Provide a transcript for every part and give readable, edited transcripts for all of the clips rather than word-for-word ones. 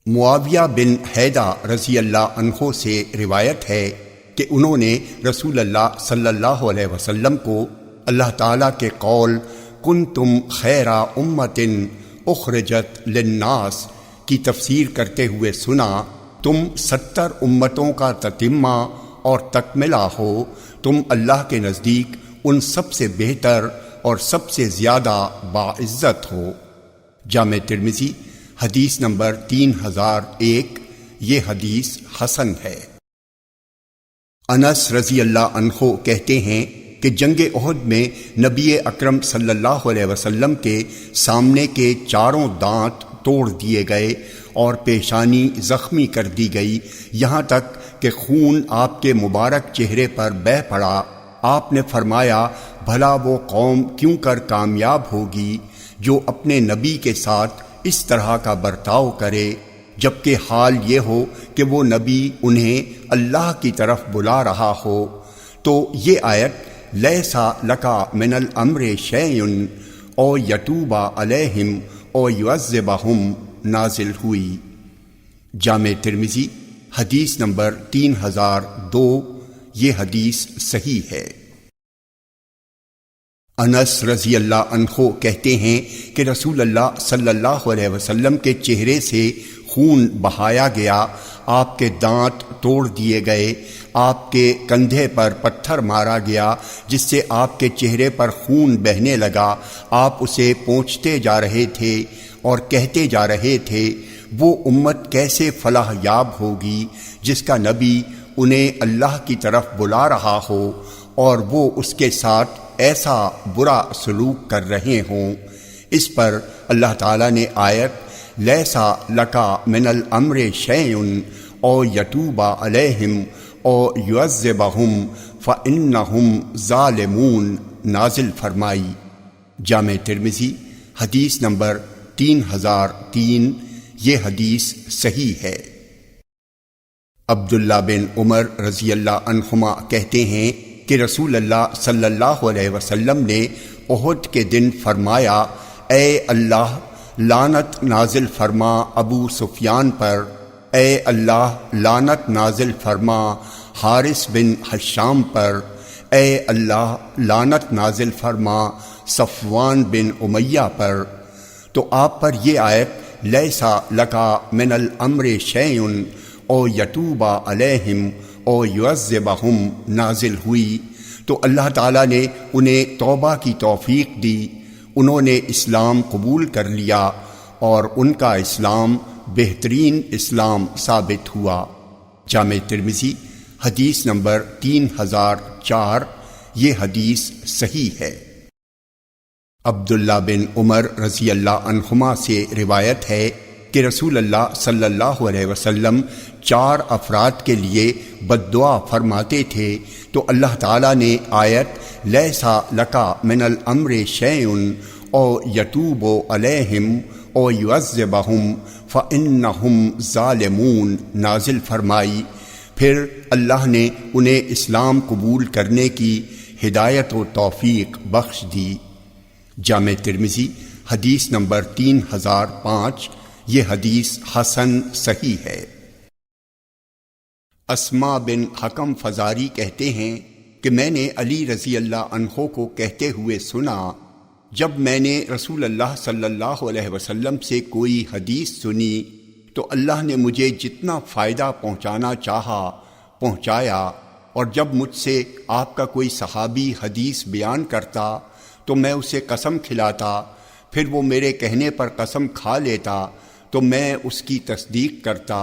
معاویہ بن حیدہ رضی اللہ عنہ سے روایت ہے کہ انہوں نے رسول اللہ صلی اللہ علیہ وسلم کو اللہ تعالیٰ کے قول کنتم خیر امۃ اخرجت للناس کی تفسیر کرتے ہوئے سنا، تم 70 امتوں کا تتمہ اور تکملہ ہو، تم اللہ کے نزدیک ان سب سے بہتر اور سب سے زیادہ باعزت ہو۔ جامع ترمذی حدیث نمبر 3001، یہ حدیث حسن ہے۔ انس رضی اللہ عنہ کہتے ہیں کہ جنگ احد میں نبی اکرم صلی اللہ علیہ وسلم کے سامنے کے چاروں دانت توڑ دیے گئے اور پیشانی زخمی کر دی گئی، یہاں تک کہ خون آپ کے مبارک چہرے پر بہہ پڑا۔ آپ نے فرمایا، بھلا وہ قوم کیوں کر کامیاب ہوگی جو اپنے نبی کے ساتھ اس طرح کا برتاؤ کرے، جبکہ حال یہ ہو کہ وہ نبی انہیں اللہ کی طرف بلا رہا ہو۔ تو یہ آیت لیسا لکا من الامر شیء او یتوب علیہم او یعذبہم نازل ہوئی۔ جامع ترمذی حدیث نمبر 3002، یہ حدیث صحیح ہے۔ انس رضی اللہ عنہ کہتے ہیں کہ رسول اللہ صلی اللہ علیہ وسلم کے چہرے سے خون بہایا گیا، آپ کے دانت توڑ دیے گئے، آپ کے کندھے پر پتھر مارا گیا جس سے آپ کے چہرے پر خون بہنے لگا۔ آپ اسے پونچھتے جا رہے تھے اور کہتے جا رہے تھے، وہ امت کیسے فلاح یاب ہوگی جس کا نبی انہیں اللہ کی طرف بلا رہا ہو اور وہ اس کے ساتھ ایسا برا سلوک کر رہے ہوں۔ اس پر اللہ تعالیٰ نے آیت لیسا لکا من الامر شیء او یتوب علیہم او یعذبہم فانہم ظالمون نازل فرمائی۔ جامع ترمذی حدیث نمبر 3003، یہ حدیث صحیح ہے۔ عبداللہ بن عمر رضی اللہ عنہما کہتے ہیں کہ رسول اللہ صلی اللہ علیہ وسلم نے احد کے دن فرمایا، اے اللہ لعنت نازل فرما ابو سفیان پر، اے اللہ لعنت نازل فرما حارث بن حشام پر، اے اللہ لعنت نازل فرما صفوان بن امیہ پر۔ تو آپ پر یہ آیت لیسا لکا من الامر شیء او یتوب علیہم او یعذبہم نازل ہوئی، تو اللہ تعالیٰ نے انہیں توبہ کی توفیق دی، انہوں نے اسلام قبول کر لیا اور ان کا اسلام بہترین اسلام ثابت ہوا۔ جامع ترمذی حدیث نمبر 3004، یہ حدیث صحیح ہے۔ عبداللہ بن عمر رضی اللہ عنہما سے روایت ہے کہ رسول اللہ صلی اللہ علیہ وسلم 4 افراد کے لیے بد دعا فرماتے تھے، تو اللہ تعالیٰ نے آیت لیسا لکا من الامر شیء او یتوب علیہم او یعذبہم فانہم ظالمون نازل فرمائی۔ پھر اللہ نے انہیں اسلام قبول کرنے کی ہدایت و توفیق بخش دی۔ جامع ترمذی حدیث نمبر 3005، یہ حدیث حسن صحیح ہے۔ اسما بن حکم فزاری کہتے ہیں کہ میں نے علی رضی اللہ عنہ کو کہتے ہوئے سنا، جب میں نے رسول اللہ صلی اللہ علیہ وسلم سے کوئی حدیث سنی تو اللہ نے مجھے جتنا فائدہ پہنچانا چاہا پہنچایا، اور جب مجھ سے آپ کا کوئی صحابی حدیث بیان کرتا تو میں اسے قسم کھلاتا، پھر وہ میرے کہنے پر قسم کھا لیتا تو میں اس کی تصدیق کرتا،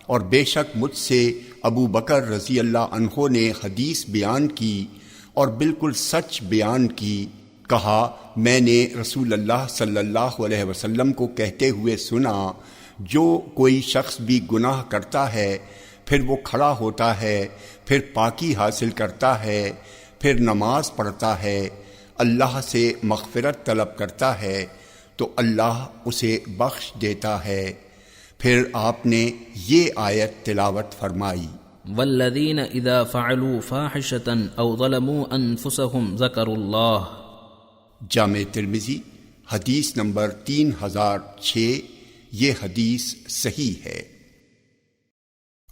اور بے شک مجھ سے ابو بکر رضی اللہ عنہ نے حدیث بیان کی اور بالکل سچ بیان کی۔ کہا، میں نے رسول اللہ صلی اللہ علیہ وسلم کو کہتے ہوئے سنا، جو کوئی شخص بھی گناہ کرتا ہے پھر وہ کھڑا ہوتا ہے، پھر پاکی حاصل کرتا ہے، پھر نماز پڑھتا ہے، اللہ سے مغفرت طلب کرتا ہے تو اللہ اسے بخش دیتا ہے۔ پھر آپ نے یہ آیت تلاوت فرمائی، والذین اذا فعلوا فاحشة او ظلموا انفسهم ذکروا اللہ۔ جامع ترمذی حدیث نمبر 3006، یہ حدیث صحیح ہے۔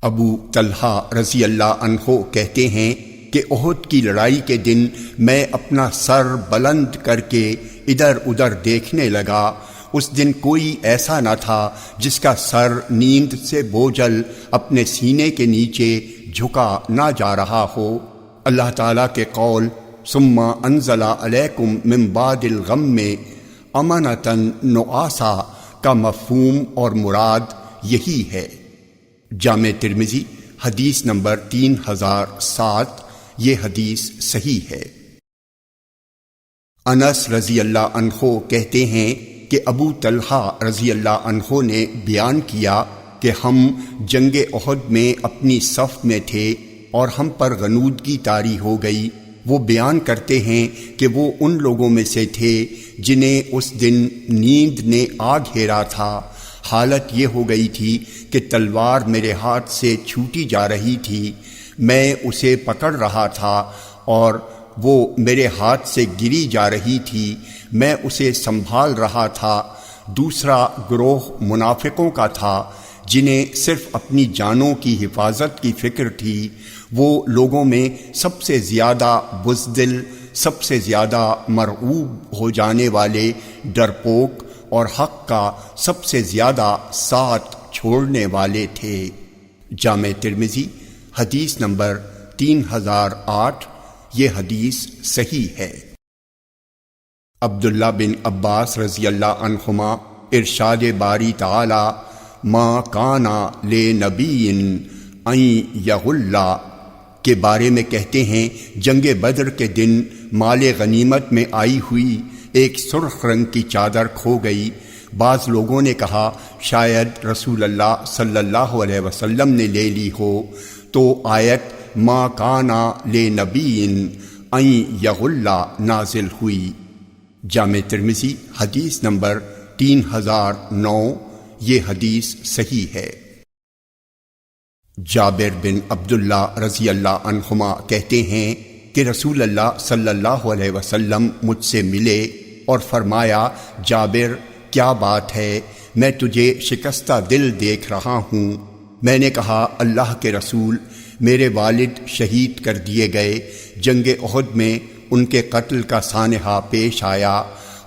ابو طلحہ رضی اللہ عنہ کہتے ہیں کہ احد کی لڑائی کے دن میں اپنا سر بلند کر کے ادھر ادھر دیکھنے لگا۔ اس دن کوئی ایسا نہ تھا جس کا سر نیند سے بوجھل اپنے سینے کے نیچے جھکا نہ جا رہا ہو۔ اللہ تعالیٰ کے قول ثم انزل علیکم من بعد الغم امنۃ نعاسا کا مفہوم اور مراد یہی ہے۔ جامع ترمذی حدیث نمبر 3007، یہ حدیث صحیح ہے۔ انس رضی اللہ عنہ کہتے ہیں کہ ابو طلحہ رضی اللہ عنہ نے بیان کیا کہ ہم جنگ احد میں اپنی صف میں تھے اور ہم پر غنودگی طاری ہو گئی۔ وہ بیان کرتے ہیں کہ وہ ان لوگوں میں سے تھے جنہیں اس دن نیند نے آ گھیرا تھا۔ حالت یہ ہو گئی تھی کہ تلوار میرے ہاتھ سے چھوٹی جا رہی تھی، میں اسے پکڑ رہا تھا اور وہ میرے ہاتھ سے گری جا رہی تھی، میں اسے سنبھال رہا تھا۔ دوسرا گروہ منافقوں کا تھا جنہیں صرف اپنی جانوں کی حفاظت کی فکر تھی۔ وہ لوگوں میں سب سے زیادہ بزدل، سب سے زیادہ مرعوب ہو جانے والے، ڈرپوک اور حق کا سب سے زیادہ ساتھ چھوڑنے والے تھے۔ جامع ترمذی حدیث نمبر 3008، یہ حدیث صحیح ہے۔ عبداللہ بن عباس رضی اللہ عنہما ارشاد باری تعالی ما کانا لنبی ان یغل کے بارے میں کہتے ہیں، جنگ بدر کے دن مال غنیمت میں آئی ہوئی ایک سرخ رنگ کی چادر کھو گئی۔ بعض لوگوں نے کہا شاید رسول اللہ صلی اللہ علیہ وسلم نے لے لی ہو، تو آیت ما کانا لنبی ان یغل نازل ہوئی۔ جامع ترمذی حدیث نمبر 3009، یہ حدیث صحیح ہے۔ جابر بن عبداللہ رضی اللہ عنہما کہتے ہیں کہ رسول اللہ صلی اللہ علیہ وسلم مجھ سے ملے اور فرمایا جابر کیا بات ہے، میں تجھے شکستہ دل دیکھ رہا ہوں۔ میں نے کہا اللہ کے رسول، میرے والد شہید کر دیے گئے، جنگ احد میں ان کے قتل کا سانحہ پیش آیا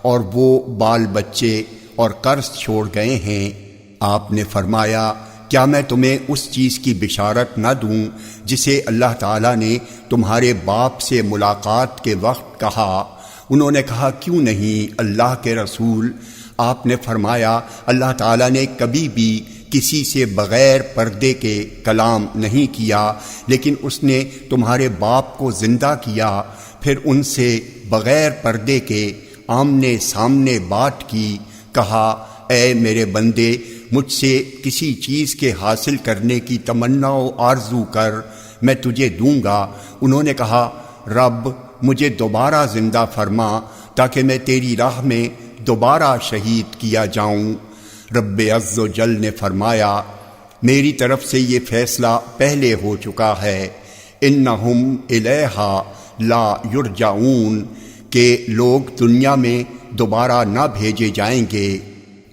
اور وہ بال بچے اور قرض چھوڑ گئے ہیں۔ آپ نے فرمایا کیا میں تمہیں اس چیز کی بشارت نہ دوں جسے اللہ تعالیٰ نے تمہارے باپ سے ملاقات کے وقت کہا؟ انہوں نے کہا کیوں نہیں اللہ کے رسول؟ آپ نے فرمایا اللہ تعالیٰ نے کبھی بھی کسی سے بغیر پردے کے کلام نہیں کیا، لیکن اس نے تمہارے باپ کو زندہ کیا، پھر ان سے بغیر پردے کے آمنے سامنے بات کی، کہا اے میرے بندے مجھ سے کسی چیز کے حاصل کرنے کی تمنا و آرزو کر، میں تجھے دوں گا۔ انہوں نے کہا رب مجھے دوبارہ زندہ فرما تاکہ میں تیری راہ میں دوبارہ شہید کیا جاؤں۔ رب عز و جل نے فرمایا میری طرف سے یہ فیصلہ پہلے ہو چکا ہے، انہم الیہا لا یرجعون، کہ لوگ دنیا میں دوبارہ نہ بھیجے جائیں گے۔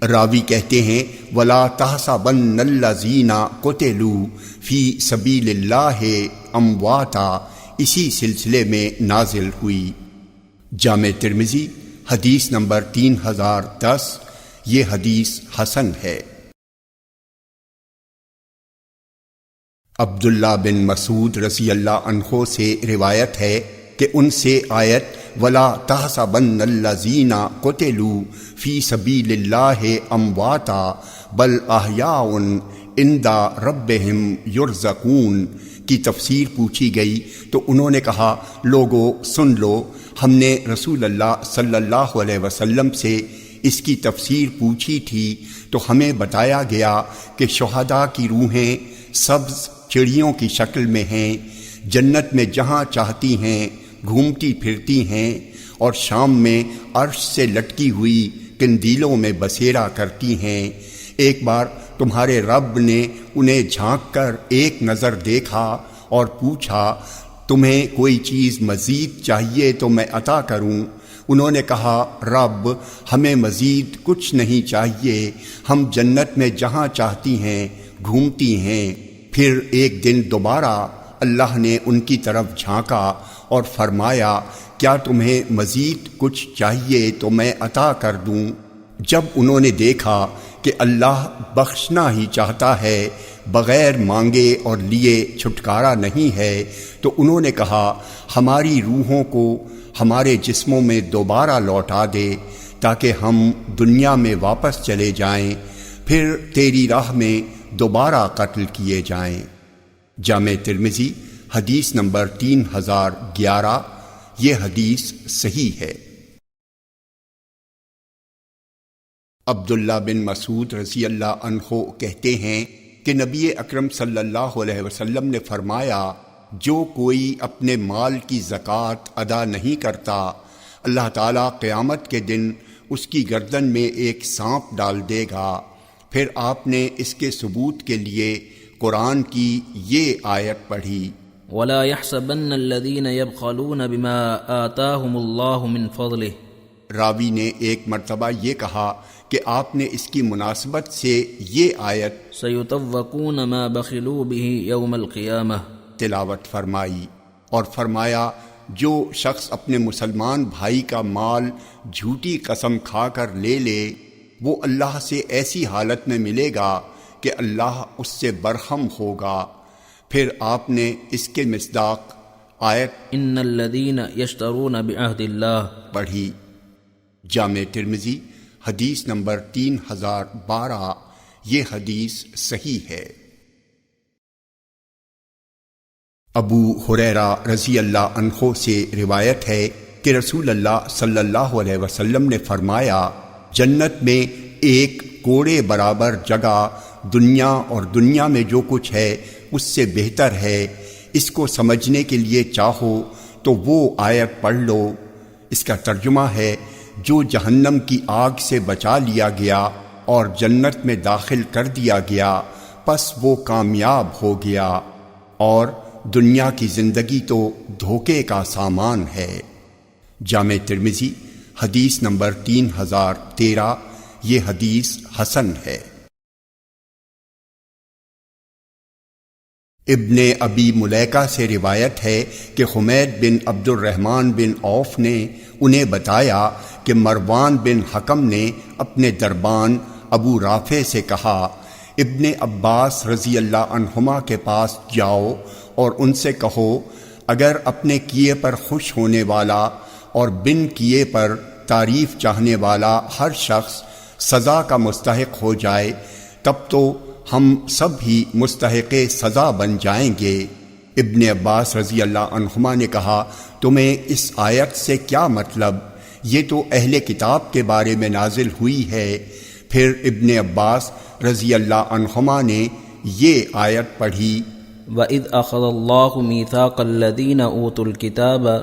راوی کہتے ہیں وَلَا تَحْسَبَنَّ الَّذِينَ قُتِلُوا فِي سَبِيلِ اللَّهِ أَمْوَاتًا، اسی سلسلے میں نازل ہوئی۔ جامع ترمذی حدیث نمبر 3010، یہ حدیث حسن ہے۔ عبداللہ بن مسعود رضی اللہ عنہ سے روایت ہے کہ ان سے آیت وَلَا تَحْسَبَنَّ الَّذِينَ قُتِلُوا فِي سَبِيلِ اللَّهِ أَمْوَاتًا بَلْ أَحْيَاءٌ عِندَ رَبِّهِمْ يُرْزَقُونَ کی تفسیر پوچھی گئی تو انہوں نے کہا لوگو سن لو، ہم نے رسول اللہ صلی اللہ علیہ وسلم سے اس کی تفسیر پوچھی تھی تو ہمیں بتایا گیا کہ شہداء کی روحیں سبز چڑیوں کی شکل میں ہیں، جنت میں جہاں چاہتی ہیں گھومتی پھرتی ہیں، اور شام میں عرش سے لٹکی ہوئی قندیلوں میں بسیرا کرتی ہیں۔ ایک بار تمہارے رب نے انہیں جھانک کر ایک نظر دیکھا اور پوچھا تمہیں کوئی چیز مزید چاہیے تو میں عطا کروں؟ انہوں نے کہا رب ہمیں مزید کچھ نہیں چاہیے، ہم جنت میں جہاں چاہتی ہیں گھومتی ہیں۔ پھر ایک دن دوبارہ اللہ نے ان کی طرف جھانکا اور فرمایا کیا تمہیں مزید کچھ چاہیے تو میں عطا کر دوں؟ جب انہوں نے دیکھا کہ اللہ بخشنا ہی چاہتا ہے، بغیر مانگے اور لیے چھٹکارا نہیں ہے، تو انہوں نے کہا ہماری روحوں کو ہمارے جسموں میں دوبارہ لوٹا دے تاکہ ہم دنیا میں واپس چلے جائیں، پھر تیری راہ میں دوبارہ قتل کیے جائیں۔ جامع ترمذی حدیث نمبر 3011۔ یہ حدیث صحیح ہے۔ عبداللہ بن مسعود رضی اللہ عنہ کہتے ہیں کہ نبی اکرم صلی اللہ علیہ وسلم نے فرمایا جو کوئی اپنے مال کی زکوٰۃ ادا نہیں کرتا، اللہ تعالیٰ قیامت کے دن اس کی گردن میں ایک سانپ ڈال دے گا۔ پھر آپ نے اس کے ثبوت کے لیے قرآن کی یہ آیت پڑھی، وَلَا يَحْسَبَنَّ الَّذِينَ يَبْخَلُونَ بِمَا آتَاهُمُ اللَّهُ مِنْ فَضْلِهِ۔ راوی نے ایک مرتبہ یہ کہا کہ آپ نے اس کی مناسبت سے یہ آیت سَيُطَوَّقُونَ مَا بَخِلُوا بِهِ يَوْمَ الْقِيَامَةِ تلاوت فرمائی اور فرمایا جو شخص اپنے مسلمان بھائی کا مال جھوٹی قسم کھا کر لے لے وہ اللہ سے ایسی حالت میں ملے گا کہ اللہ اس سے برہم ہوگا۔ پھر آپ نے اس کے مصداق آیت ان الذین یشترون بعہد اللہ پڑھی۔ جامع ترمذی حدیث نمبر 3012۔ یہ حدیث صحیح ہے۔ ابو ہریرہ رضی اللہ عنہ سے روایت ہے کہ رسول اللہ صلی اللہ علیہ وسلم نے فرمایا جنت میں ایک کوڑے برابر جگہ دنیا اور دنیا میں جو کچھ ہے اس سے بہتر ہے۔ اس کو سمجھنے کے لیے چاہو تو وہ آیت پڑھ لو۔ اس کا ترجمہ ہے جو جہنم کی آگ سے بچا لیا گیا اور جنت میں داخل کر دیا گیا پس وہ کامیاب ہو گیا، اور دنیا کی زندگی تو دھوکے کا سامان ہے۔ جامع ترمذی حدیث نمبر 3013۔ یہ حدیث حسن ہے۔ ابن ابی ملیکہ سے روایت ہے کہ حمید بن عبد الرحمن بن عوف نے انہیں بتایا کہ مروان بن حکم نے اپنے دربان ابو رافع سے کہا ابن عباس رضی اللہ عنہما کے پاس جاؤ اور ان سے کہو اگر اپنے کیے پر خوش ہونے والا اور بن کیے پر تعریف چاہنے والا ہر شخص سزا کا مستحق ہو جائے تب تو ہم سب ہی مستحق سزا بن جائیں گے۔ ابن عباس رضی اللہ عنہما نے کہا تمہیں اس آیت سے کیا مطلب؟ یہ تو اہل کتاب کے بارے میں نازل ہوئی ہے۔ پھر ابن عباس رضی اللہ عنہما نے یہ آیت پڑھی، وَإِذْ أَخَذَ اللَّهُ مِيثَاقَ الَّذِينَ أُوتُوا الْكِتَابَ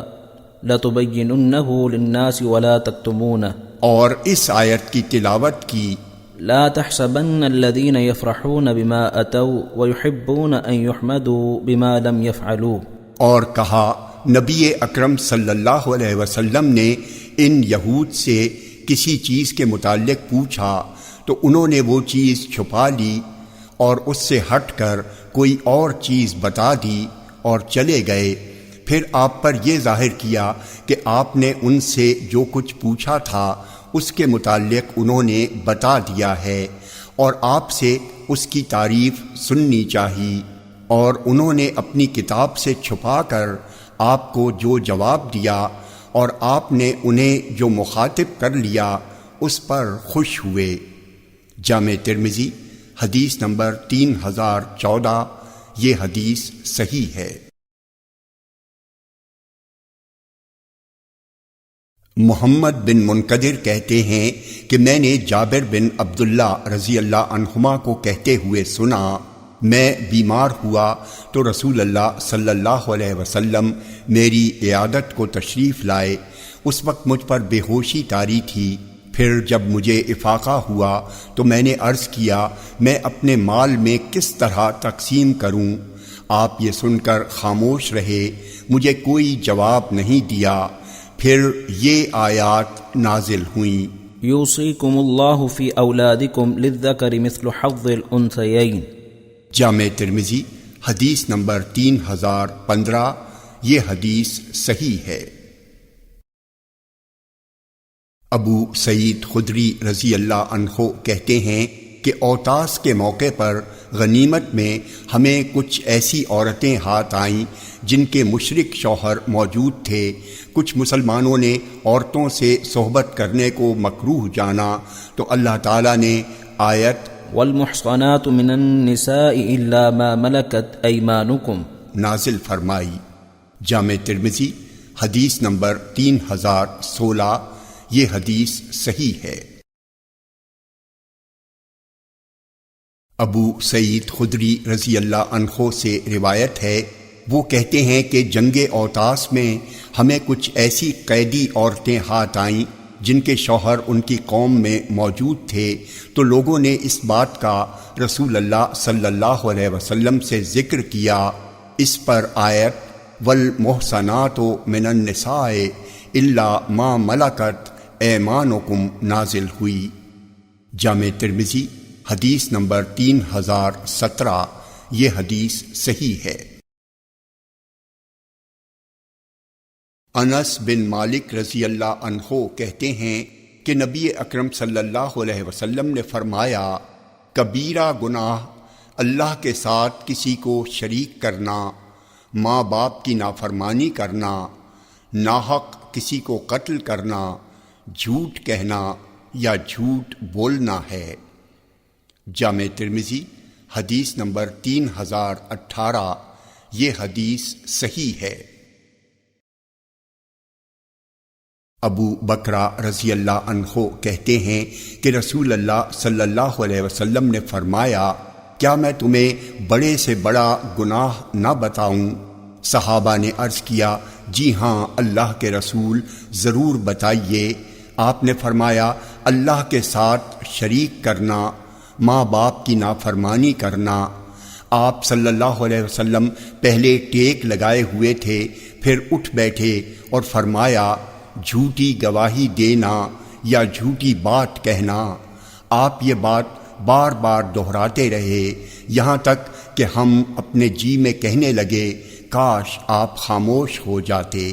لَتُبَيِّنُنَّهُ لِلنَّاسِ وَلَا تَكْتُمُونَهُ، اور اس آیت کی تلاوت کی، لا تحسبن الذين يفرحون بما أتوا ويحبون أن يحمدوا بما لم يفعلوا، اور کہا نبی اکرم صلی اللہ علیہ وسلم نے ان یہود سے کسی چیز کے متعلق پوچھا تو انہوں نے وہ چیز چھپا لی اور اس سے ہٹ کر کوئی اور چیز بتا دی اور چلے گئے۔ پھر آپ پر یہ ظاہر کیا کہ آپ نے ان سے جو کچھ پوچھا تھا اس کے متعلق انہوں نے بتا دیا ہے اور آپ سے اس کی تعریف سننی چاہیے، اور انہوں نے اپنی کتاب سے چھپا کر آپ کو جو جواب دیا اور آپ نے انہیں جو مخاطب کر لیا اس پر خوش ہوئے۔ جامع ترمذی حدیث نمبر 3014۔ یہ حدیث صحیح ہے۔ محمد بن منقدر کہتے ہیں کہ میں نے جابر بن عبداللہ رضی اللہ عنہما کو کہتے ہوئے سنا میں بیمار ہوا تو رسول اللہ صلی اللہ علیہ وسلم میری عیادت کو تشریف لائے۔ اس وقت مجھ پر بے ہوشی طاری تھی۔ پھر جب مجھے افاقہ ہوا تو میں نے عرض کیا میں اپنے مال میں کس طرح تقسیم کروں؟ آپ یہ سن کر خاموش رہے، مجھے کوئی جواب نہیں دیا۔ پھر یہ آیات نازل ہوئیں۔ یوصیکم اللہ فی اولادکم للذکر مثل حظ الانثیین۔ جامع ترمذی حدیث نمبر 3015، یہ حدیث صحیح ہے۔ ابو سعید خدری رضی اللہ عنہ کہتے ہیں کہ اوطاس کے موقع پر غنیمت میں ہمیں کچھ ایسی عورتیں ہاتھ آئیں جن کے مشرک شوہر موجود تھے۔ کچھ مسلمانوں نے عورتوں سے صحبت کرنے کو مکروہ جانا تو اللہ تعالیٰ نے آیت والمحصنات من النساء الا ما ملكت ایمانکم نازل فرمائی۔ جامع ترمذی حدیث نمبر 3016، یہ حدیث صحیح ہے۔ ابو سعید خدری رضی اللہ عنہ سے روایت ہے، وہ کہتے ہیں کہ جنگ اوطاس میں ہمیں کچھ ایسی قیدی عورتیں ہاتھ آئیں جن کے شوہر ان کی قوم میں موجود تھے، تو لوگوں نے اس بات کا رسول اللہ صلی اللہ علیہ وسلم سے ذکر کیا۔ اس پر آیت والمحصنات من النساء الا ما ملکت ایمانکم نازل ہوئی۔ جامع ترمذی حدیث نمبر 3017، یہ حدیث صحیح ہے۔ انس بن مالک رضی اللہ عنہ کہتے ہیں کہ نبی اکرم صلی اللہ علیہ وسلم نے فرمایا، کبیرہ گناہ اللہ کے ساتھ کسی کو شریک کرنا، ماں باپ کی نافرمانی کرنا، ناحق کسی کو قتل کرنا، جھوٹ کہنا یا جھوٹ بولنا ہے۔ جامع ترمذی حدیث نمبر 3018، یہ حدیث صحیح ہے۔ ابو بکرہ رضی اللہ عنہ کہتے ہیں کہ رسول اللہ صلی اللہ علیہ وسلم نے فرمایا، کیا میں تمہیں بڑے سے بڑا گناہ نہ بتاؤں؟ صحابہ نے عرض کیا، جی ہاں اللہ کے رسول، ضرور بتائیے۔ آپ نے فرمایا، اللہ کے ساتھ شریک کرنا، ماں باپ کی نافرمانی کرنا۔ آپ صلی اللہ علیہ وسلم پہلے ٹیک لگائے ہوئے تھے، پھر اٹھ بیٹھے اور فرمایا، جھوٹی گواہی دینا یا جھوٹی بات کہنا۔ آپ یہ بات بار بار دہراتے رہے، یہاں تک کہ ہم اپنے جی میں کہنے لگے، کاش آپ خاموش ہو جاتے۔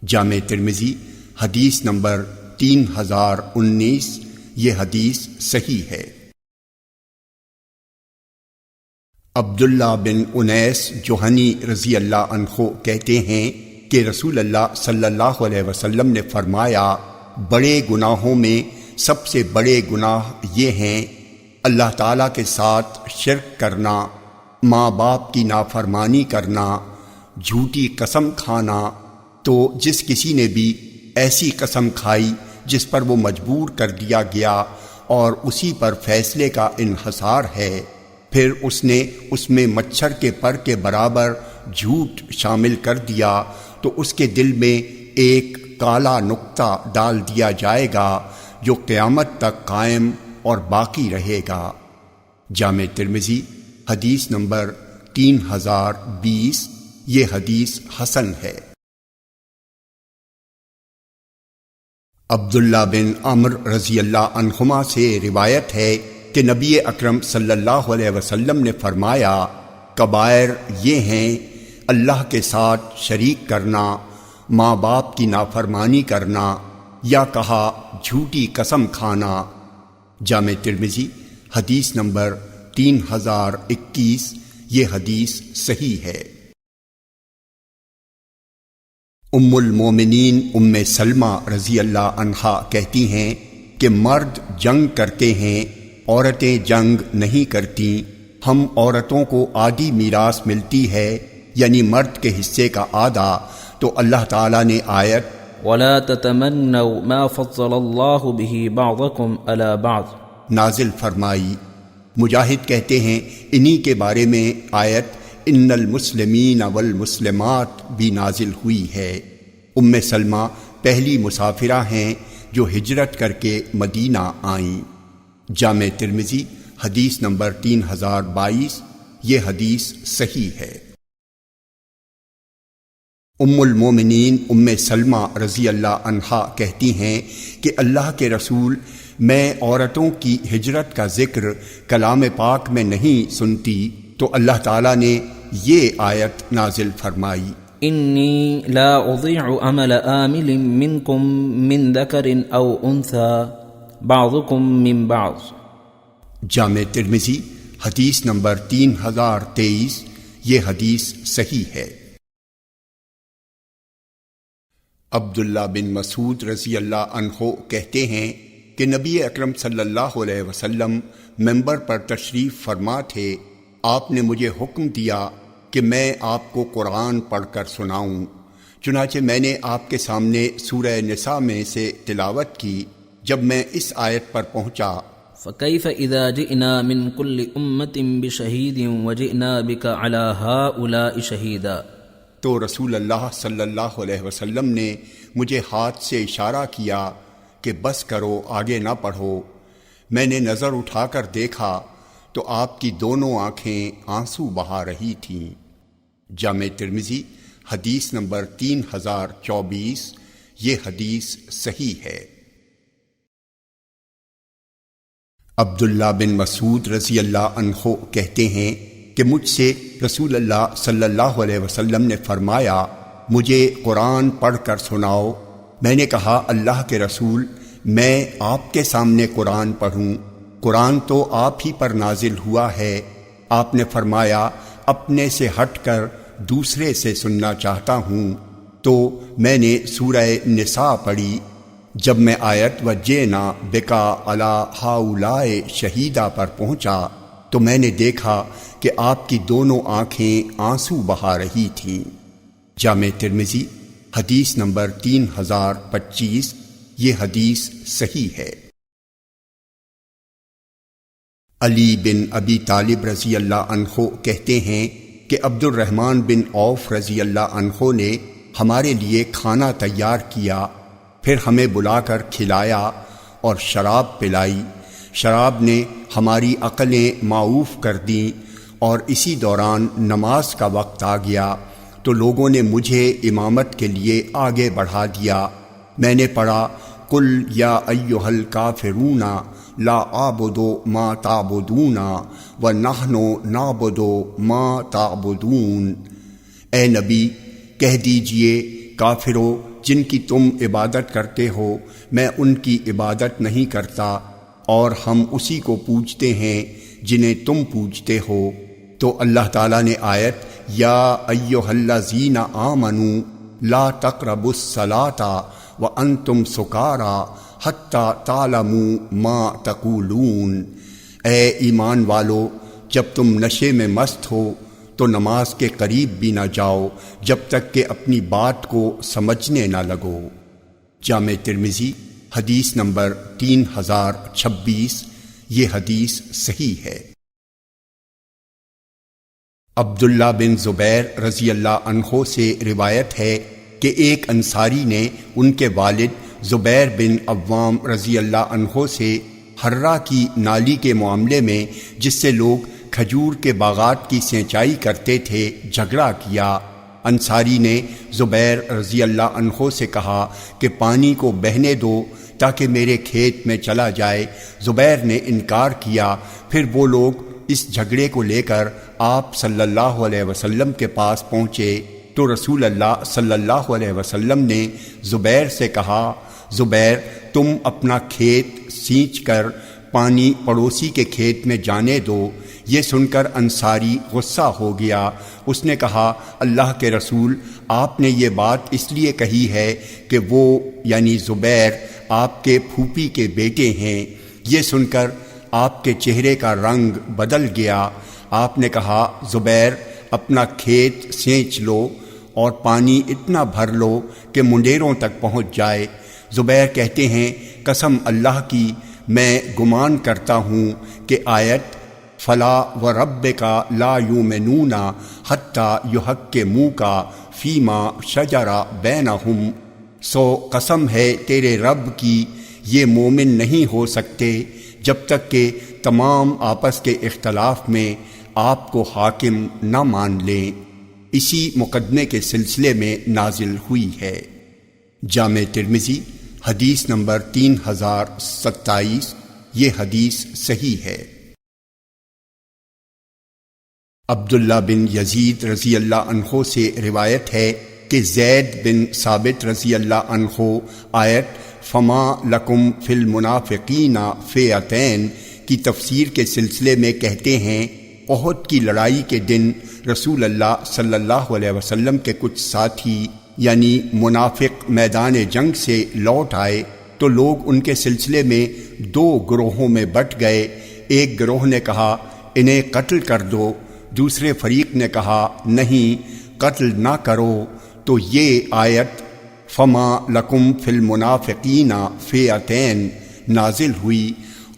جامع ترمذی حدیث نمبر 3019، یہ حدیث صحیح ہے۔ عبداللہ بن انیس جوہنی رضی اللہ عنہ کہتے ہیں کہ رسول اللہ صلی اللہ علیہ وسلم نے فرمایا، بڑے گناہوں میں سب سے بڑے گناہ یہ ہیں، اللہ تعالیٰ کے ساتھ شرک کرنا، ماں باپ کی نافرمانی کرنا، جھوٹی قسم کھانا۔ تو جس کسی نے بھی ایسی قسم کھائی جس پر وہ مجبور کر دیا گیا اور اسی پر فیصلے کا انحصار ہے، پھر اس نے اس میں مچھر کے پر کے برابر جھوٹ شامل کر دیا، تو اس کے دل میں ایک کالا نقطہ ڈال دیا جائے گا جو قیامت تک قائم اور باقی رہے گا۔ جامع ترمذی حدیث نمبر 3020، یہ حدیث حسن ہے۔ عبداللہ بن عمر رضی اللہ عنہما سے روایت ہے کہ نبی اکرم صلی اللہ علیہ وسلم نے فرمایا، کبائر یہ ہیں، اللہ کے ساتھ شریک کرنا، ماں باپ کی نافرمانی کرنا، یا کہا جھوٹی قسم کھانا۔ جامع ترمذی حدیث نمبر 3021، یہ حدیث صحیح ہے۔ ام المومنین ام سلمہ رضی اللہ عنہا کہتی ہیں کہ مرد جنگ کرتے ہیں، عورتیں جنگ نہیں کرتی۔ ہم عورتوں کو آدھی میراث ملتی ہے، یعنی مرد کے حصے کا آدھا، تو اللہ تعالیٰ نے آیت وَلَا تَتَمَنَّوْا مَا فَضَّلَ اللَّهُ بِهِ بَعْضَكُمْ عَلَى بَعْضٍ نازل فرمائی۔ مجاہد کہتے ہیں انہی کے بارے میں آیت ان المسلمین والمسلمات بھی نازل ہوئی ہے۔ ام سلمہ پہلی مسافرہ ہیں جو ہجرت کر کے مدینہ آئیں۔ جامع ترمذی حدیث نمبر 3022، یہ حدیث صحیح ہے۔ ام المومنین ام سلمہ رضی اللہ عنہا کہتی ہیں کہ اللہ کے رسول، میں عورتوں کی ہجرت کا ذکر کلام پاک میں نہیں سنتی تو اللہ تعالیٰ نے یہ آیت نازل فرمائی، انی لا اضیع عمل عامل منکم من ذکر او انثى بعضکم من بعض۔ جامع ترمذی حدیث نمبر 3023۔ یہ حدیث صحیح ہے۔ عبداللہ بن مسعود رضی اللہ عنہ کہتے ہیں کہ نبی اکرم صلی اللہ علیہ وسلم منبر پر تشریف فرما تھے۔ آپ نے مجھے حکم دیا کہ میں آپ کو قرآن پڑھ کر سناؤں، چنانچہ میں نے آپ کے سامنے سورہ نساء میں سے تلاوت کی۔ جب میں اس آیت پر پہنچا، فَكَيْفَ إِذَا جِئْنَا مِن كُلِّ أُمَّةٍ بِشَهِيدٍ وَجِئْنَا بِكَ عَلَى هَؤُلَاءِ شَهِيدًا، تو رسول اللہ صلی اللہ علیہ وسلم نے مجھے ہاتھ سے اشارہ کیا کہ بس کرو، آگے نہ پڑھو۔ میں نے نظر اٹھا کر دیکھا تو آپ کی دونوں آنکھیں آنسو بہا رہی تھیں۔ جامع ترمذی حدیث نمبر 3024۔ یہ حدیث صحیح ہے۔ عبداللہ بن مسعود رضی اللہ عنہ کہتے ہیں کہ مجھ سے رسول اللہ صلی اللہ علیہ وسلم نے فرمایا، مجھے قرآن پڑھ کر سناؤ۔ میں نے کہا، اللہ کے رسول، میں آپ کے سامنے قرآن پڑھوں؟ قرآن تو آپ ہی پر نازل ہوا ہے۔ آپ نے فرمایا، اپنے سے ہٹ کر دوسرے سے سننا چاہتا ہوں۔ تو میں نے سورہ نساء پڑھی۔ جب میں آیت وجئنا بکا علی ہؤلاء شہیدا پر پہنچا تو میں نے دیکھا کہ آپ کی دونوں آنکھیں آنسو بہا رہی تھیں۔ جامع ترمذی حدیث نمبر 3025۔ یہ حدیث صحیح ہے۔ علی بن ابی طالب رضی اللہ عنہ کہتے ہیں کہ عبد الرحمن بن عوف رضی اللہ عنہ نے ہمارے لیے کھانا تیار کیا، پھر ہمیں بلا کر کھلایا اور شراب پلائی۔ شراب نے ہماری عقلیں معوف کر دیں اور اسی دوران نماز کا وقت آ گیا تو لوگوں نے مجھے امامت کے لیے آگے بڑھا دیا۔ میں نے پڑھا، قل یا ایھا الکافرون لا اعبد ما تعبدون ونحن نعبد ما تعبدون۔ اے نبی، کہہ دیجئے، کافرو، جن کی تم عبادت کرتے ہو میں ان کی عبادت نہیں کرتا، اور ہم اسی کو پوجتے ہیں جنہیں تم پوجتے ہو۔ تو اللہ تعالیٰ نے آیت یا ایھا الذین آمنوا لا تقربوا الصلاۃ وانتم سکارا حتی تعلموا ما تقولون۔ اے ایمان والو، جب تم نشے میں مست ہو تو نماز کے قریب بھی نہ جاؤ جب تک کہ اپنی بات کو سمجھنے نہ لگو۔ جامع ترمذی حدیث نمبر 3026۔ یہ حدیث صحیح ہے۔ عبداللہ بن زبیر رضی اللہ عنہ سے روایت ہے کہ ایک انصاری نے ان کے والد زبیر بن عوام رضی اللہ عنہ سے حرہ کی نالی کے معاملے میں، جس سے لوگ کھجور کے باغات کی سینچائی کرتے تھے، جھگڑا کیا۔ انصاری نے زبیر رضی اللہ عنہ سے کہا کہ پانی کو بہنے دو تاکہ میرے کھیت میں چلا جائے۔ زبیر نے انکار کیا۔ پھر وہ لوگ اس جھگڑے کو لے کر آپ صلی اللہ علیہ وسلم کے پاس پہنچے تو رسول اللہ صلی اللہ علیہ وسلم نے زبیر سے کہا، زبیر، تم اپنا کھیت سینچ کر پانی پڑوسی کے کھیت میں جانے دو۔ یہ سن کر انصاری غصہ ہو گیا۔ اس نے کہا، اللہ کے رسول، آپ نے یہ بات اس لیے کہی ہے کہ وہ یعنی زبیر آپ کے پھوپھی کے بیٹے ہیں۔ یہ سن کر آپ کے چہرے کا رنگ بدل گیا۔ آپ نے کہا، زبیر، اپنا کھیت سینچ لو اور پانی اتنا بھر لو کہ منڈیروں تک پہنچ جائے۔ زبیر کہتے ہیں، قسم اللہ کی، میں گمان کرتا ہوں کہ آیت فلا وربک لا یؤمنون حتی یحکموک فیما شجر بینہم، سو قسم ہے تیرے رب کی، یہ مومن نہیں ہو سکتے جب تک کہ تمام آپس کے اختلاف میں آپ کو حاکم نہ مان لیں۔ اسی مقدمے کے سلسلے میں نازل ہوئی ہے۔ جامع ترمذی حدیث نمبر 3027، یہ حدیث صحیح ہے۔ عبداللہ بن یزید رضی اللہ عنہ سے روایت ہے کہ زید بن ثابت رضی اللہ عنہ آیت فما لکم فی المنافقین فئتین کی تفسیر کے سلسلے میں کہتے ہیں، احد کی لڑائی کے دن رسول اللہ صلی اللہ علیہ وسلم کے کچھ ساتھی یعنی منافق میدان جنگ سے لوٹ آئے تو لوگ ان کے سلسلے میں 2 گروہوں میں بٹ گئے۔ ایک گروہ نے کہا انہیں قتل کر دو، دوسرے فریق نے کہا نہیں قتل نہ کرو، تو یہ آیت فما لکم فی المنافقین فئتین نازل ہوئی،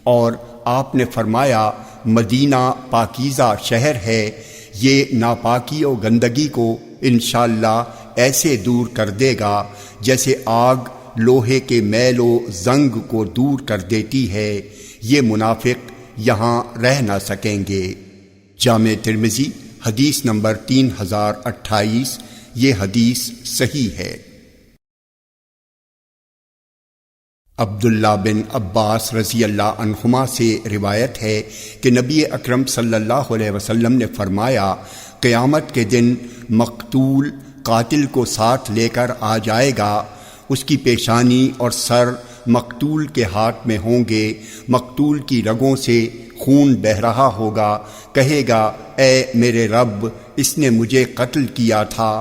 اور آپ نے فرمایا مدینہ پاکیزہ شہر ہے، یہ ناپاکی و گندگی کو انشاءاللہ ایسے دور کر دے گا جیسے آگ لوہے کے میل و زنگ کو دور کر دیتی ہے، یہ منافق یہاں رہ نہ سکیں گے۔ جامع ترمذی حدیث نمبر 3028، یہ حدیث صحیح ہے۔ عبداللہ بن عباس رضی اللہ عنہما سے روایت ہے کہ نبی اکرم صلی اللہ علیہ وسلم نے فرمایا قیامت کے دن مقتول قاتل کو ساتھ لے کر آ جائے گا، اس کی پیشانی اور سر مقتول کے ہاتھ میں ہوں گے، مقتول کی رگوں سے خون بہہ رہا ہوگا، کہے گا اے میرے رب اس نے مجھے قتل کیا تھا،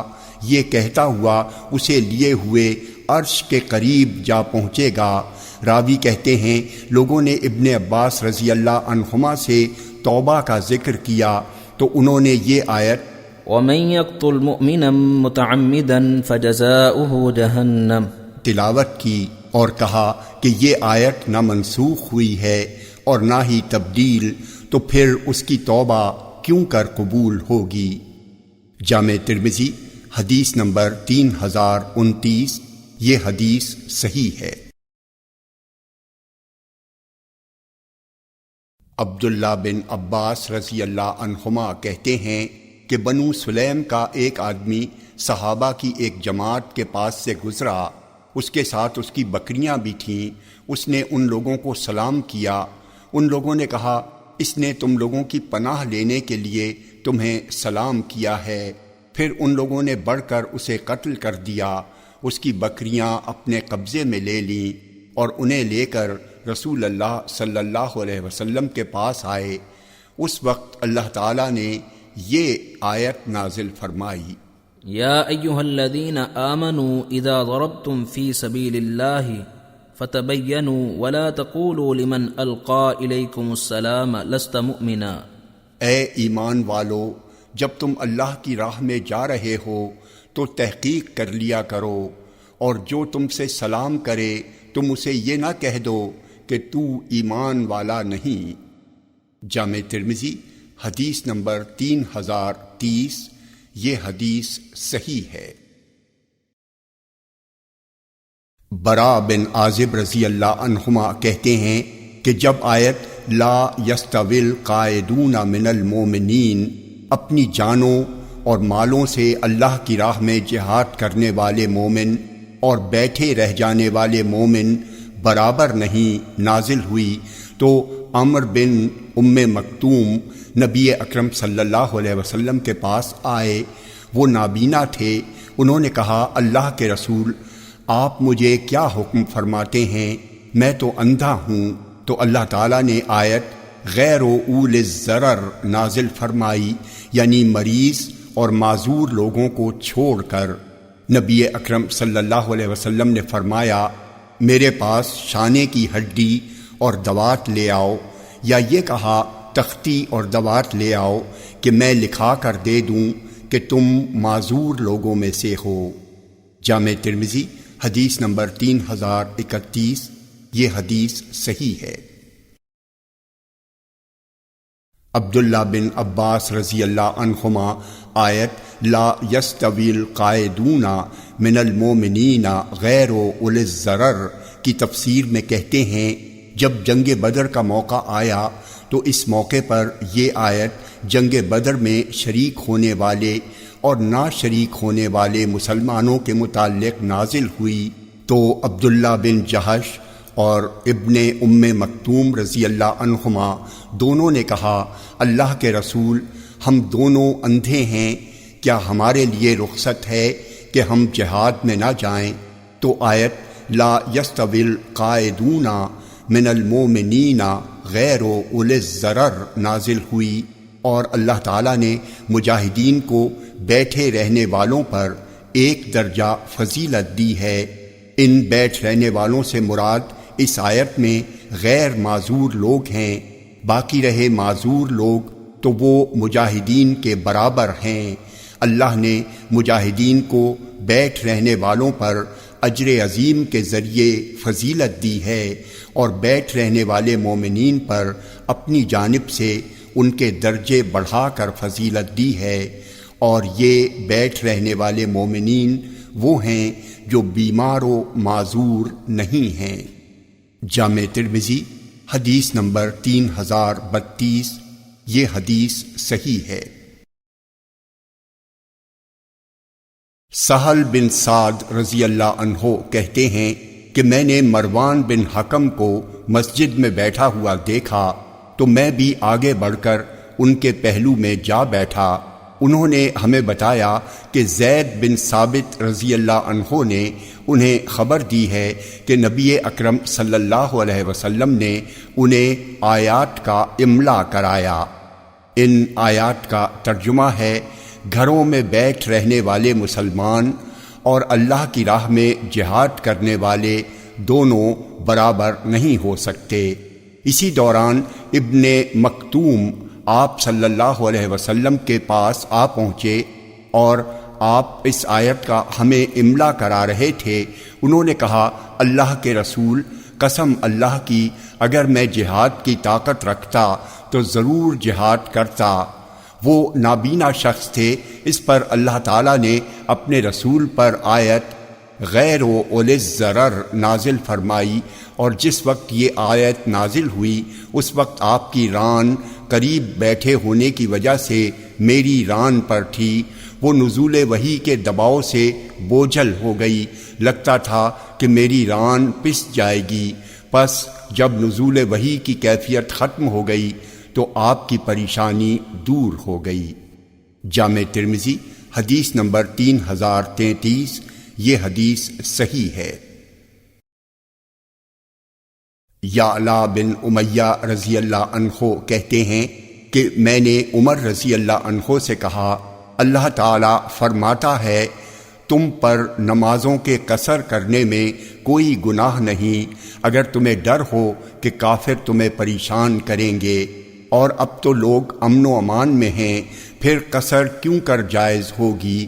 یہ کہتا ہوا اسے لیے ہوئے عرش کے قریب جا پہنچے گا۔ راوی کہتے ہیں لوگوں نے ابن عباس رضی اللہ عنہما سے توبہ کا ذکر کیا تو انہوں نے یہ آیت وَمَن يَقْتُلْ مُؤْمِنًا مُتَعَمِّدًا فَجَزَاؤُهُ جَهَنَّمُ تلاوت کی اور کہا کہ یہ آیت نہ منسوخ ہوئی ہے اور نہ ہی تبدیل، تو پھر اس کی توبہ کیوں کر قبول ہوگی۔ جامع ترمذی حدیث نمبر 3029، یہ حدیث صحیح ہے۔ عبداللہ بن عباس رضی اللہ عنہما کہتے ہیں کہ بنو سلیم کا ایک آدمی صحابہ کی ایک جماعت کے پاس سے گزرا، اس کے ساتھ اس کی بکریاں بھی تھیں، اس نے ان لوگوں کو سلام کیا، ان لوگوں نے کہا اس نے تم لوگوں کی پناہ لینے کے لیے تمہیں سلام کیا ہے، پھر ان لوگوں نے بڑھ کر اسے قتل کر دیا، اس کی بکریاں اپنے قبضے میں لے لیں اور انہیں لے کر رسول اللہ صلی اللہ علیہ وسلم کے پاس آئے۔ اس وقت اللہ تعالیٰ نے یہ آیت نازل فرمائی یا ایہا الذین آمنوا اذا ضربتم فی سبیل اللہ فتبینوا ولا تقولوا لمن القا الیکم السلام لست مؤمنا۔ اے ایمان والو، جب تم اللہ کی راہ میں جا رہے ہو تو تحقیق کر لیا کرو، اور جو تم سے سلام کرے تم اسے یہ نہ کہہ دو کہ تو ایمان والا نہیں۔ جامع ترمذی حدیث نمبر 3030، یہ حدیث صحیح ہے۔ برا بن عازب رضی اللہ عنہما کہتے ہیں کہ جب آیت لا یستوی القاعدون من المومنین اپنی جانوں اور مالوں سے اللہ کی راہ میں جہاد کرنے والے مومن اور بیٹھے رہ جانے والے مومن برابر نہیں نازل ہوئی تو عمر بن ام مکتوم نبی اکرم صلی اللہ علیہ وسلم کے پاس آئے، وہ نابینا تھے، انہوں نے کہا اللہ کے رسول آپ مجھے کیا حکم فرماتے ہیں، میں تو اندھا ہوں، تو اللہ تعالیٰ نے آیت غیر اول الضرر نازل فرمائی، یعنی مریض اور معذور لوگوں کو چھوڑ کر۔ نبی اکرم صلی اللہ علیہ وسلم نے فرمایا میرے پاس شانے کی ہڈی اور دوات لے آؤ، یا یہ کہا تختی اور دوات لے آؤ کہ میں لکھا کر دے دوں کہ تم معذور لوگوں میں سے ہو۔ جامع ترمذی حدیث نمبر 3031، یہ حدیث صحیح ہے۔ عبداللہ بن عباس رضی اللہ عنہما آیت لا یستوی القاعدون من المومنین غیر اولی الضرر کی تفسیر میں کہتے ہیں جب جنگ بدر کا موقع آیا تو اس موقع پر یہ آیت جنگ بدر میں شریک ہونے والے اور نہ شریک ہونے والے مسلمانوں کے متعلق نازل ہوئی تو عبداللہ بن جہش اور ابن ام مکتوم رضی اللہ عنہما دونوں نے کہا، اللہ کے رسول، ہم دونوں اندھے ہیں، کیا ہمارے لیے رخصت ہے کہ ہم جہاد میں نہ جائیں؟ تو آیت لا یستوی القاعدون من المؤمنین غیر اولی الضرر نازل ہوئی، اور اللہ تعالیٰ نے مجاہدین کو بیٹھے رہنے والوں پر ایک درجہ فضیلت دی ہے۔ ان بیٹھ رہنے والوں سے مراد اس آیت میں غیر معذور لوگ ہیں، باقی رہے معذور لوگ تو وہ مجاہدین کے برابر ہیں۔ اللہ نے مجاہدین کو بیٹھ رہنے والوں پر اجر عظیم کے ذریعے فضیلت دی ہے، اور بیٹھ رہنے والے مومنین پر اپنی جانب سے ان کے درجے بڑھا کر فضیلت دی ہے، اور یہ بیٹھ رہنے والے مومنین وہ ہیں جو بیمار و معذور نہیں ہیں۔ جامع ترمذی حدیث نمبر 3032، یہ حدیث صحیح ہے۔ سہل بن سعد رضی اللہ عنہ کہتے ہیں کہ میں نے مروان بن حکم کو مسجد میں بیٹھا ہوا دیکھا تو میں بھی آگے بڑھ کر ان کے پہلو میں جا بیٹھا۔ انہوں نے ہمیں بتایا کہ زید بن ثابت رضی اللہ عنہ نے انہیں خبر دی ہے کہ نبی اکرم صلی اللہ علیہ وسلم نے انہیں آیات کا املا کرایا۔ ان آیات کا ترجمہ ہے، گھروں میں بیٹھ رہنے والے مسلمان اور اللہ کی راہ میں جہاد کرنے والے دونوں برابر نہیں ہو سکتے۔ اسی دوران ابن مکتوم آپ صلی اللہ علیہ وسلم کے پاس آ پہنچے اور آپ اس آیت کا ہمیں املا کرا رہے تھے۔ انہوں نے کہا، اللہ کے رسول، قسم اللہ کی، اگر میں جہاد کی طاقت رکھتا تو ضرور جہاد کرتا۔ وہ نابینا شخص تھے، اس پر اللہ تعالیٰ نے اپنے رسول پر آیت غیر و اولی الضرر نازل فرمائی، اور جس وقت یہ آیت نازل ہوئی اس وقت آپ کی ران قریب بیٹھے ہونے کی وجہ سے میری ران پر تھی۔ وہ نزول وحی کے دباؤ سے بوجھل ہو گئی، لگتا تھا کہ میری ران پس جائے گی۔ پس جب نزول وحی کی کیفیت ختم ہو گئی تو آپ کی پریشانی دور ہو گئی۔ جامع ترمذی حدیث نمبر 3033، یہ حدیث صحیح ہے۔ یعلا بن امیہ رضی اللہ عنہ کہتے ہیں کہ میں نے عمر رضی اللہ عنہ سے کہا، اللہ تعالیٰ فرماتا ہے، تم پر نمازوں کے قصر کرنے میں کوئی گناہ نہیں، اگر تمہیں ڈر ہو کہ کافر تمہیں پریشان کریں گے، اور اب تو لوگ امن و امان میں ہیں، پھر قصر کیوں کر جائز ہوگی؟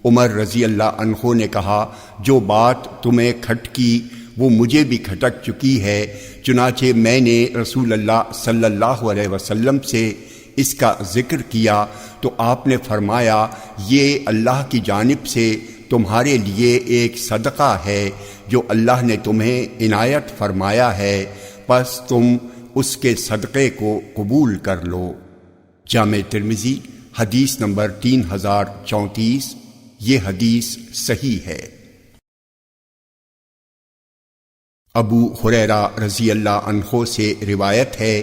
عمر رضی اللہ عنہ نے کہا، جو بات تمہیں کھٹکی وہ مجھے بھی کھٹک چکی ہے، چنانچہ میں نے رسول اللہ صلی اللہ علیہ وسلم سے اس کا ذکر کیا تو آپ نے فرمایا، یہ اللہ کی جانب سے تمہارے لیے ایک صدقہ ہے جو اللہ نے تمہیں عنایت فرمایا ہے، پس تم اس کے صدقے کو قبول کر لو۔ جامع ترمذی حدیث نمبر 3034، یہ حدیث صحیح ہے۔ ابو ہریرہ رضی اللہ عنہ سے روایت ہے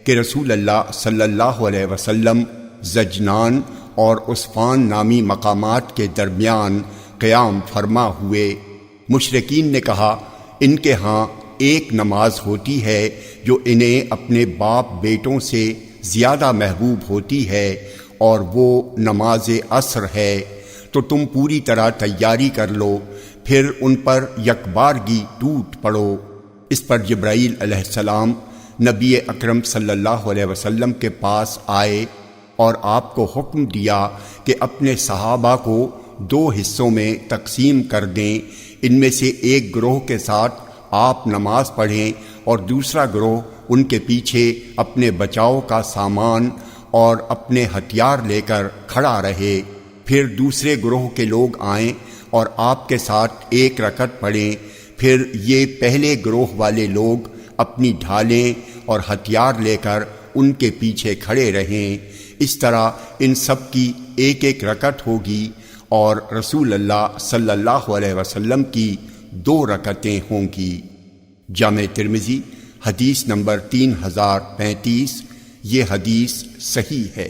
کہ رسول اللہ صلی اللہ علیہ وسلم زجنان اور عصفان نامی مقامات کے درمیان قیام فرما ہوئے۔ مشرکین نے کہا، ان کے ہاں ایک نماز ہوتی ہے جو انہیں اپنے باپ بیٹوں سے زیادہ محبوب ہوتی ہے، اور وہ نماز عصر ہے، تو تم پوری طرح تیاری کر لو، پھر ان پر یکبارگی ٹوٹ پڑو۔ اس پر جبرائیل علیہ السلام نبی اکرم صلی اللہ علیہ وسلم کے پاس آئے اور آپ کو حکم دیا کہ اپنے صحابہ کو 2 حصوں میں تقسیم کر دیں، ان میں سے ایک گروہ کے ساتھ آپ نماز پڑھیں اور دوسرا گروہ ان کے پیچھے اپنے بچاؤ کا سامان اور اپنے ہتھیار لے کر کھڑا رہے، پھر دوسرے گروہ کے لوگ آئیں اور آپ کے ساتھ 1 رکعت پڑھیں، پھر یہ پہلے گروہ والے لوگ اپنی ڈھالیں اور ہتھیار لے کر ان کے پیچھے کھڑے رہیں۔ اس طرح ان سب کی 1 رکعت ہوگی، اور رسول اللہ صلی اللہ علیہ وسلم کی 2 رکعتیں ہوں گی۔ جامع ترمذی حدیث نمبر 3035۔ یہ حدیث صحیح ہے۔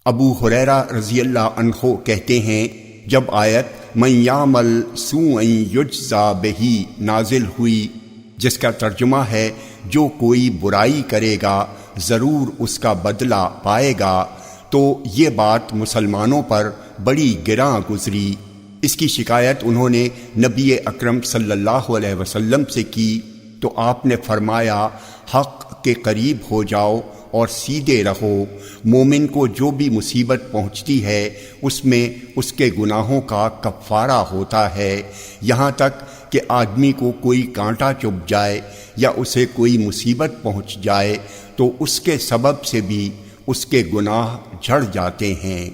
ابو ہریرہ رضی اللہ عنہ کہتے ہیں، جب آیت من یعمل سوءا یجزا بہ نازل ہوئی، جس کا ترجمہ ہے جو کوئی برائی کرے گا ضرور اس کا بدلہ پائے گا، تو یہ بات مسلمانوں پر بڑی گراں گزری۔ اس کی شکایت انہوں نے نبی اکرم صلی اللہ علیہ وسلم سے کی تو آپ نے فرمایا، حق کے قریب ہو جاؤ اور سیدھے رہو۔ مومن کو جو بھی مصیبت پہنچتی ہے اس میں اس کے گناہوں کا کفارہ ہوتا ہے، یہاں تک کہ آدمی کو کوئی کانٹا چبھ جائے یا اسے کوئی مصیبت پہنچ جائے تو اس کے سبب سے بھی اس کے گناہ جھڑ جاتے ہیں۔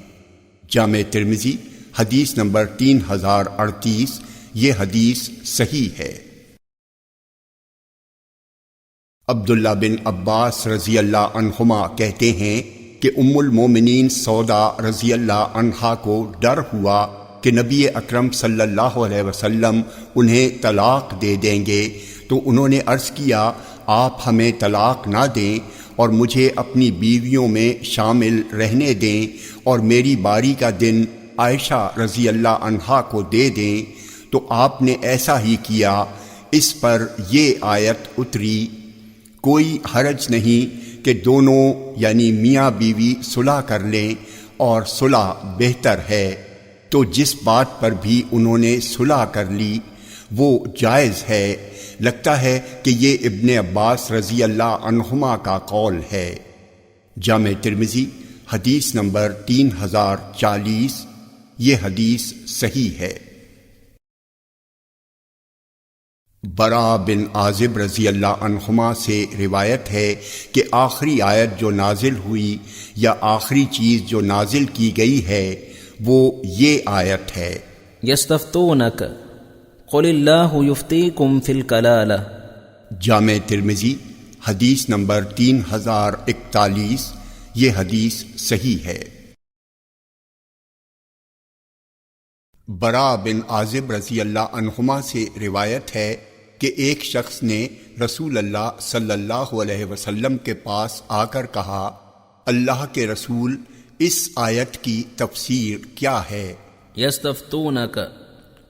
جامع ترمذی حدیث نمبر 3038۔ یہ حدیث صحیح ہے۔ عبداللہ بن عباس رضی اللہ عنہما کہتے ہیں کہ ام المومنین سودا رضی اللہ عنہا کو ڈر ہوا کہ نبی اکرم صلی اللہ علیہ وسلم انہیں طلاق دے دیں گے، تو انہوں نے عرض کیا، آپ ہمیں طلاق نہ دیں اور مجھے اپنی بیویوں میں شامل رہنے دیں اور میری باری کا دن عائشہ رضی اللہ عنہا کو دے دیں۔ تو آپ نے ایسا ہی کیا۔ اس پر یہ آیت اتری، کوئی حرج نہیں کہ دونوں یعنی میاں بیوی صلح کر لیں اور صلح بہتر ہے۔ تو جس بات پر بھی انہوں نے صلح کر لی وہ جائز ہے۔ لگتا ہے کہ یہ ابن عباس رضی اللہ عنہما کا قول ہے۔ جامع ترمذی حدیث نمبر 3040۔ یہ حدیث صحیح ہے۔ برا بن عازب رضی اللہ عنہما سے روایت ہے کہ آخری آیت جو نازل ہوئی یا آخری چیز جو نازل کی گئی ہے وہ یہ آیت ہے، یستفتونک قل اللہ یفتیکم فی الکلالہ۔ جامع ترمذی حدیث نمبر 3041۔ یہ حدیث صحیح ہے۔ برا بن عازب رضی اللہ عنہما سے روایت ہے کہ ایک شخص نے رسول اللہ صلی اللہ علیہ وسلم کے پاس آ کر کہا، اللہ کے رسول، اس آیت کی تفسیر کیا ہے؟ یستفتونک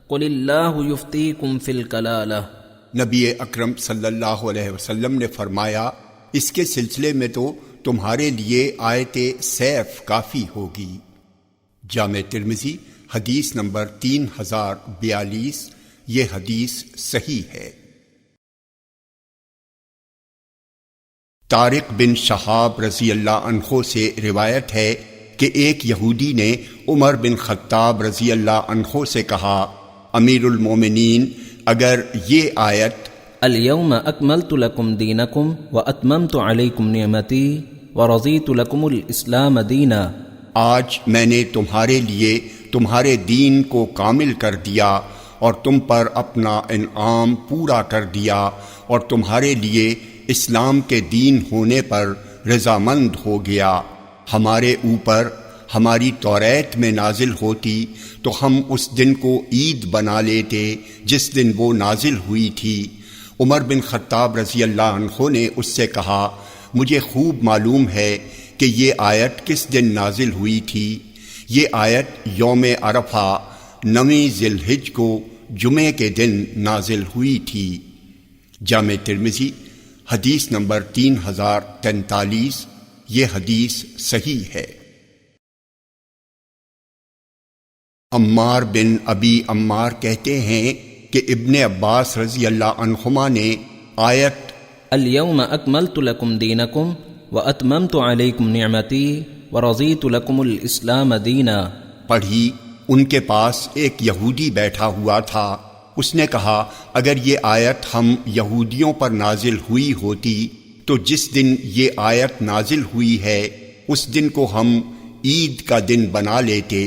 قل اللہ یفتیکم فی الکلالہ۔ نبی اکرم صلی اللہ علیہ وسلم نے فرمایا، اس کے سلسلے میں تو تمہارے لیے آیت سیف کافی ہوگی۔ جامع ترمذی حدیث نمبر 3042۔ یہ حدیث صحیح ہے۔ طارق بن شہاب رضی اللہ عنہ سے روایت ہے کہ ایک یہودی نے عمر بن خطاب رضی اللہ عنہ سے کہا، امیر المومنین، اگر یہ آیت الیوم اکملت لکم دینکم واتممت علیکم نعمتی ورضیت لکم الاسلام دینا۔ آج میں نے تمہارے لیے تمہارے دین کو کامل کر دیا اور تم پر اپنا انعام پورا کر دیا اور تمہارے لیے اسلام کے دین ہونے پر رضامند ہو گیا۔ ہمارے اوپر ہماری توریت میں نازل ہوتی تو ہم اس دن کو عید بنا لیتے جس دن وہ نازل ہوئی تھی۔ عمر بن خطاب رضی اللہ عنہ نے اس سے کہا، مجھے خوب معلوم ہے کہ یہ آیت کس دن نازل ہوئی تھی۔ یہ آیت یوم عرفہ 9 ذی الحجہ کو جمعے کے دن نازل ہوئی تھی۔ جامع ترمذی حدیث نمبر 3043۔ یہ حدیث صحیح ہے۔ عمار بن ابی عمار کہتے ہیں کہ ابن عباس رضی اللہ عنہما نے آیت الیوم اکملت لکم دینکم واتممت علیکم نعمتی ورضیت لکم الاسلام دینا پڑھی۔ ان کے پاس ایک یہودی بیٹھا ہوا تھا۔ اس نے کہا، اگر یہ آیت ہم یہودیوں پر نازل ہوئی ہوتی تو جس دن یہ آیت نازل ہوئی ہے اس دن کو ہم عید کا دن بنا لیتے۔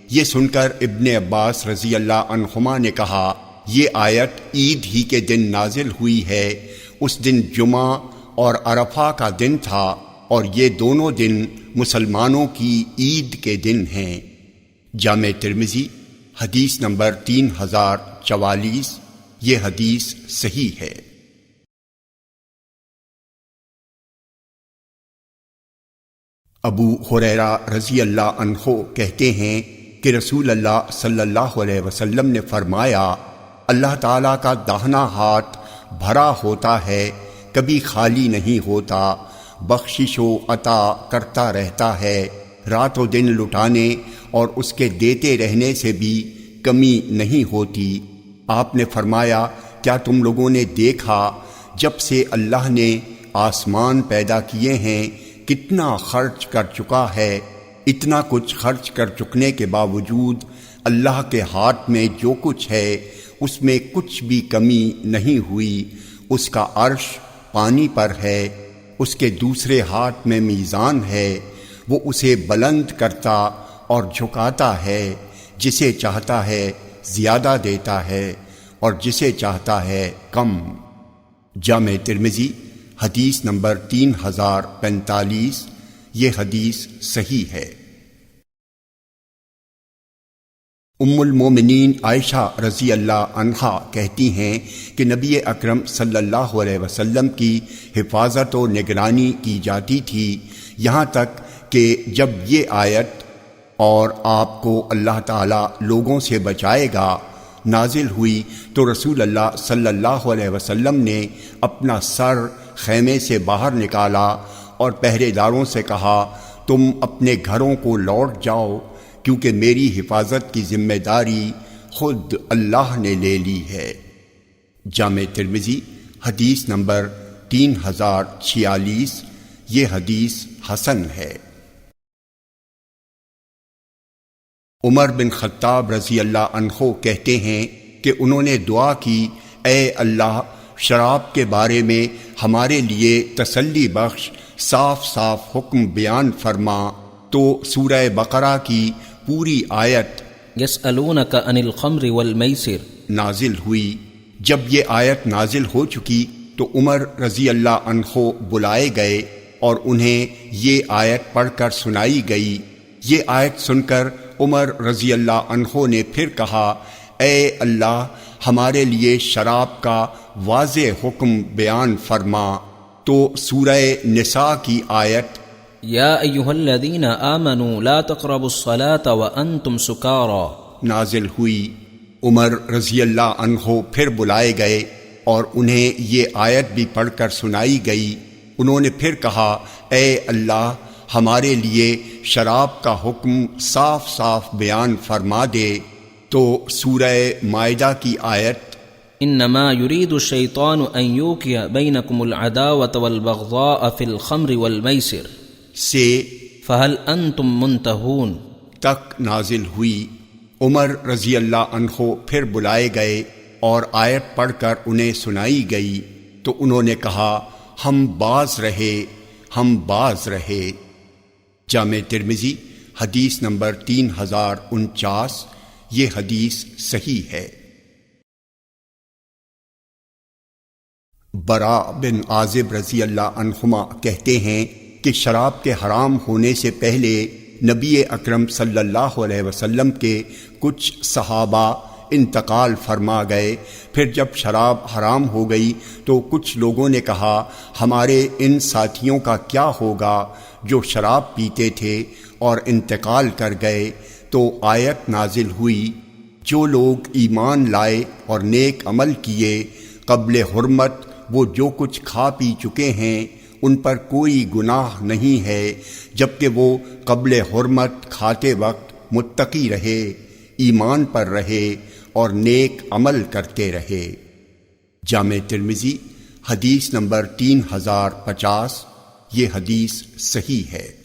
یہ سن کر ابن عباس رضی اللہ عنہما نے کہا، یہ آیت عید ہی کے دن نازل ہوئی ہے۔ اس دن جمعہ اور عرفہ کا دن تھا اور یہ دونوں دن مسلمانوں کی عید کے دن ہیں۔ جامع ترمذی حدیث نمبر 3044۔ یہ حدیث صحیح ہے۔ ابو ہریرہ رضی اللہ عنہ کہتے ہیں کہ رسول اللہ صلی اللہ علیہ وسلم نے فرمایا، اللہ تعالیٰ کا داہنا ہاتھ بھرا ہوتا ہے، کبھی خالی نہیں ہوتا، بخشش و عطا کرتا رہتا ہے، رات و دن لٹانے اور اس کے دیتے رہنے سے بھی کمی نہیں ہوتی۔ آپ نے فرمایا، کیا تم لوگوں نے دیکھا جب سے اللہ نے آسمان پیدا کیے ہیں کتنا خرچ کر چکا ہے؟ اتنا کچھ خرچ کر چکنے کے باوجود اللہ کے ہاتھ میں جو کچھ ہے اس میں کچھ بھی کمی نہیں ہوئی۔ اس کا عرش پانی پر ہے، اس کے دوسرے ہاتھ میں میزان ہے، وہ اسے بلند کرتا اور جھکاتا ہے، جسے چاہتا ہے زیادہ دیتا ہے اور جسے چاہتا ہے کم۔ جامع ترمذی حدیث نمبر 3045۔ یہ حدیث صحیح ہے۔ ام المومنین عائشہ رضی اللہ عنہا کہتی ہیں کہ نبی اکرم صلی اللہ علیہ وسلم کی حفاظت و نگرانی کی جاتی تھی، یہاں تک کہ جب یہ آیت اور آپ کو اللہ تعالیٰ لوگوں سے بچائے گا نازل ہوئی تو رسول اللہ صلی اللہ علیہ وسلم نے اپنا سر خیمے سے باہر نکالا اور پہرے داروں سے کہا، تم اپنے گھروں کو لوٹ جاؤ کیونکہ میری حفاظت کی ذمہ داری خود اللہ نے لے لی ہے۔ جامع ترمذی حدیث نمبر 3046۔ یہ حدیث حسن ہے۔ عمر بن خطاب رضی اللہ عنہ کہتے ہیں کہ انہوں نے دعا کی، اے اللہ، شراب کے بارے میں ہمارے لیے تسلی بخش صاف صاف حکم بیان فرما، تو سورہ بقرہ کی پوری آیت یسألونک عن الخمر والمیسر نازل ہوئی۔ جب یہ آیت نازل ہو چکی تو عمر رضی اللہ عنہ بلائے گئے اور انہیں یہ آیت پڑھ کر سنائی گئی۔ یہ آیت سن کر عمر رضی اللہ عنہ نے پھر کہا، اے اللہ، ہمارے لیے شراب کا واضح حکم بیان فرما، تو سورہ نساء کی آیت یا ایہا الذین آمنوا لا تقربوا الصلاة وانتم سکارى نازل ہوئی۔ عمر رضی اللہ عنہ پھر بلائے گئے اور انہیں یہ آیت بھی پڑھ کر سنائی گئی۔ انہوں نے پھر کہا، اے اللہ، ہمارے لیے شراب کا حکم صاف صاف بیان فرما دے، تو سورہ مائدہ کی آیت انما يريد الشیطان ان یوقع بینکم العداوة والبغضاء فی الخمر والمیسر سے فہل انتم منتہون تک نازل ہوئی۔ عمر رضی اللہ عنہ پھر بلائے گئے اور آیت پڑھ کر انہیں سنائی گئی تو انہوں نے کہا، ہم باز رہے، ہم باز رہے۔ جامع ترمذی حدیث نمبر 3049، یہ حدیث صحیح ہے۔ برا بن عازب رضی اللہ عنہما کہتے ہیں کہ شراب کے حرام ہونے سے پہلے نبی اکرم صلی اللہ علیہ وسلم کے کچھ صحابہ انتقال فرما گئے۔ پھر جب شراب حرام ہو گئی تو کچھ لوگوں نے کہا ہمارے ان ساتھیوں کا کیا ہوگا جو شراب پیتے تھے اور انتقال کر گئے؟ تو آیت نازل ہوئی، جو لوگ ایمان لائے اور نیک عمل کیے قبل حرمت وہ جو کچھ کھا پی چکے ہیں ان پر کوئی گناہ نہیں ہے، جبکہ وہ قبل حرمت کھاتے وقت متقی رہے، ایمان پر رہے اور نیک عمل کرتے رہے۔ جامع ترمذی حدیث نمبر 3050، یہ حدیث صحیح ہے۔